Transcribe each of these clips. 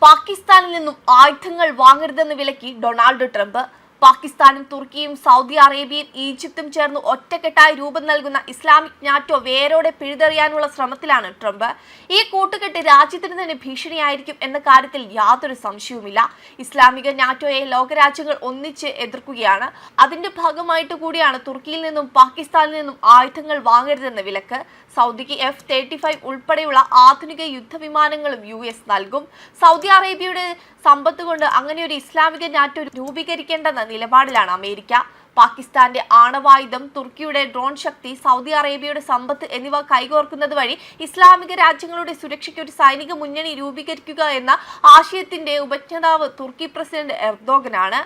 പാകിസ്ഥാനിൽ നിന്നും ആയുധങ്ങൾ വാങ്ങരുതെന്ന് വിലക്കി ഡൊണാൾഡ് ട്രംപ്. പാകിസ്ഥാനും തുർക്കിയും സൗദി അറേബ്യയും ഈജിപ്തും ചേർന്ന് ഒറ്റക്കെട്ടായി രൂപം നൽകുന്ന ഇസ്ലാമിക് നാറ്റോ വേരോടെ പിഴുതെറിയാനുള്ള ശ്രമത്തിലാണ് ട്രംപ്. ഈ കൂട്ടുകെട്ട് രാജ്യത്തിന് തന്നെ ഭീഷണിയായിരിക്കും എന്ന കാര്യത്തിൽ യാതൊരു സംശയവുമില്ല. ഇസ്ലാമിക നാറ്റോയെ ലോകരാജ്യങ്ങൾ ഒന്നിച്ച് എതിർക്കുകയാണ്. അതിന്റെ ഭാഗമായിട്ട് കൂടിയാണ് തുർക്കിയിൽ നിന്നും പാകിസ്ഥാനിൽ നിന്നും ആയുധങ്ങൾ വാങ്ങരുതെന്ന വിലക്ക്. സൗദിക്ക് F-35 ഉൾപ്പെടെയുള്ള ആധുനിക യുദ്ധവിമാനങ്ങളും US നൽകും. സൗദി അറേബ്യയുടെ സമ്പത്ത് കൊണ്ട് അങ്ങനെ ഒരു ഇസ്ലാമിക നാറ്റോ രൂപീകരിക്കേണ്ടെന്ന നിലപാടിലാണ് അമേരിക്ക. പാകിസ്ഥാന്റെ ആണവായുധം, തുർക്കിയുടെ ഡ്രോൺ ശക്തി, സൗദി അറേബ്യയുടെ സമ്പത്ത് എന്നിവ കൈകോർക്കുന്നത് വഴി ഇസ്ലാമിക രാജ്യങ്ങളുടെ സുരക്ഷയ്ക്ക് ഒരു സൈനിക മുന്നണി രൂപീകരിക്കുക എന്ന ആശയത്തിന്റെ ഉപജ്ഞാതാവ് തുർക്കി പ്രസിഡന്റ് എർദോഗനാണ്.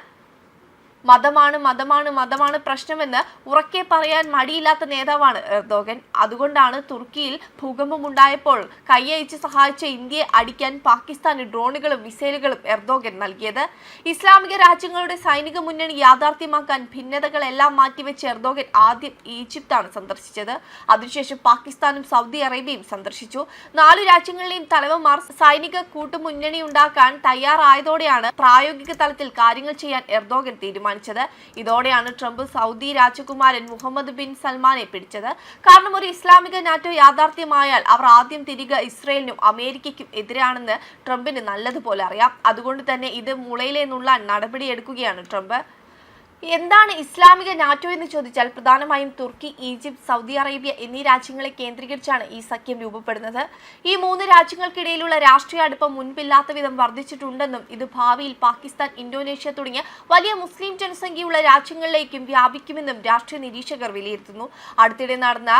മതമാണ് പ്രശ്നമെന്ന് ഉറക്കെ പറയാൻ മടിയില്ലാത്ത നേതാവാണ് എർദോഗൻ. അതുകൊണ്ടാണ് തുർക്കിയിൽ ഭൂകമ്പമുണ്ടായപ്പോൾ കൈയയച്ച് സഹായിച്ച ഇന്ത്യയെ അടിക്കാൻ പാകിസ്ഥാന് ഡ്രോണുകളും മിസൈലുകളും എർദോഗൻ നൽകിയത്. ഇസ്ലാമിക രാജ്യങ്ങളുടെ സൈനിക മുന്നണി യാഥാർത്ഥ്യമാക്കാൻ ഭിന്നതകളെല്ലാം മാറ്റിവെച്ച് എർദോഗൻ ആദ്യം ഈജിപ്താണ് സന്ദർശിച്ചത്. അതിനുശേഷം പാകിസ്ഥാനും സൗദി അറേബ്യയും സന്ദർശിച്ചു. 4 രാജ്യങ്ങളിലെയും തലവന്മാർ സൈനിക കൂട്ടുമുന്നണി ഉണ്ടാക്കാൻ തയ്യാറായതോടെയാണ് പ്രായോഗിക തലത്തിൽ കാര്യങ്ങൾ ചെയ്യാൻ എർദോഗൻ തീരുമാനിച്ചത്. ഇതോടെയാണ് ട്രംപ് സൗദി രാജകുമാരൻ മുഹമ്മദ് ബിൻ സൽമാനെ പിടിച്ചത്. കാരണം ഒരു ഇസ്ലാമിക നാറ്റോ യാഥാർത്ഥ്യമായാൽ അവർ ആദ്യം തിരികെ ഇസ്രയേലിനും അമേരിക്കയ്ക്കും എതിരാണെന്ന് ട്രംപിന് നല്ലതുപോലെ അറിയാം. അതുകൊണ്ട് തന്നെ ഇത് മുളയിലെ നുള്ളാൻ നടപടിയെടുക്കുകയാണ് ട്രംപ്. എന്താണ് ഇസ്ലാമിക നാറ്റോ എന്ന് ചോദിച്ചാൽ പ്രധാനമായും തുർക്കി, ഈജിപ്ത്, സൗദി അറേബ്യ എന്നീ രാജ്യങ്ങളെ കേന്ദ്രീകരിച്ചാണ് ഈ സഖ്യം രൂപപ്പെടുന്നത്. ഈ 3 രാജ്യങ്ങൾക്കിടയിലുള്ള രാഷ്ട്രീയ അടുപ്പം മുൻപില്ലാത്ത വിധം വർദ്ധിച്ചിട്ടുണ്ടെന്നും ഇത് ഭാവിയിൽ പാകിസ്ഥാൻ, ഇന്തോനേഷ്യ തുടങ്ങിയ വലിയ മുസ്ലിം ജനസംഖ്യയുള്ള രാജ്യങ്ങളിലേക്കും വ്യാപിക്കുമെന്നും രാഷ്ട്രീയ നിരീക്ഷകർ വിലയിരുത്തുന്നു. അടുത്തിടെ നടന്ന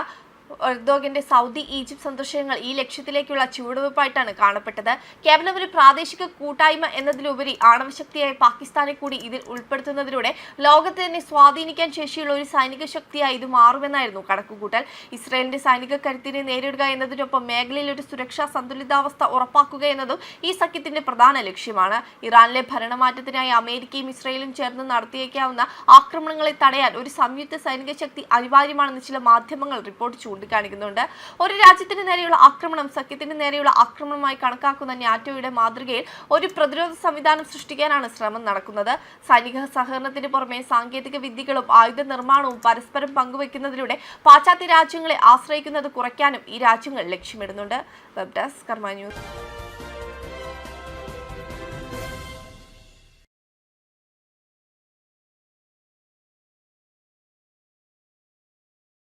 എർദോഗന്റെ സൗദി, ഈജിപ്ത് സന്ദർശനങ്ങൾ ഈ ലക്ഷ്യത്തിലേക്കുള്ള ചുവടുവയ്പായിട്ടാണ് കാണപ്പെട്ടത്. കേവലം ഒരു പ്രാദേശിക കൂട്ടായ്മ എന്നതിലുപരി ആണവശക്തിയായ പാകിസ്ഥാനെ കൂടി ഇതിൽ ഉൾപ്പെടുത്തുന്നതിലൂടെ ലോകത്തെ തന്നെ സ്വാധീനിക്കാൻ ശേഷിയുള്ള ഒരു സൈനിക ശക്തിയായി ഇത് മാറുമെന്നായിരുന്നു കണക്കുകൂട്ടൽ. ഇസ്രായേലിന്റെ സൈനിക കരുത്തിനെ നേരിടുക എന്നതിനൊപ്പം മേഖലയിൽ ഒരു സുരക്ഷാ സന്തുലിതാവസ്ഥ ഉറപ്പാക്കുക എന്നതും ഈ സഖ്യത്തിന്റെ പ്രധാന ലക്ഷ്യമാണ്. ഇറാനിലെ ഭരണമാറ്റത്തിനായി അമേരിക്കയും ഇസ്രായേലും ചേർന്ന് നടത്തിയേക്കാവുന്ന ആക്രമണങ്ങളെ തടയാൻ ഒരു സംയുക്ത സൈനിക ശക്തി അനിവാര്യമാണെന്ന് ചില മാധ്യമങ്ങൾ റിപ്പോർട്ട് ചൂണ്ടിക്കാണിക്കുന്നുണ്ട്. ഒരു രാജ്യത്തിന് നേരെയുള്ള ആക്രമണം സഖ്യത്തിന് നേരെയുള്ള ആക്രമണമായി കണക്കാക്കുന്ന നാറ്റോയുടെ മാതൃകയിൽ ഒരു പ്രതിരോധ സംവിധാനം സൃഷ്ടിക്കാനാണ് ശ്രമം നടക്കുന്നത്. സൈനിക സഹകരണത്തിന് പുറമെ സാങ്കേതിക വിദ്യകളും ആയുധ നിർമ്മാണവും പരസ്പരം പങ്കുവയ്ക്കുന്നതിലൂടെ പാശ്ചാത്യ രാജ്യങ്ങളെ ആശ്രയിക്കുന്നത് കുറയ്ക്കാനും ഈ രാജ്യങ്ങൾ ലക്ഷ്യമിടുന്നുണ്ട്. വെബ് ഡെസ്ക് കർമ്മ ന്യൂസ്.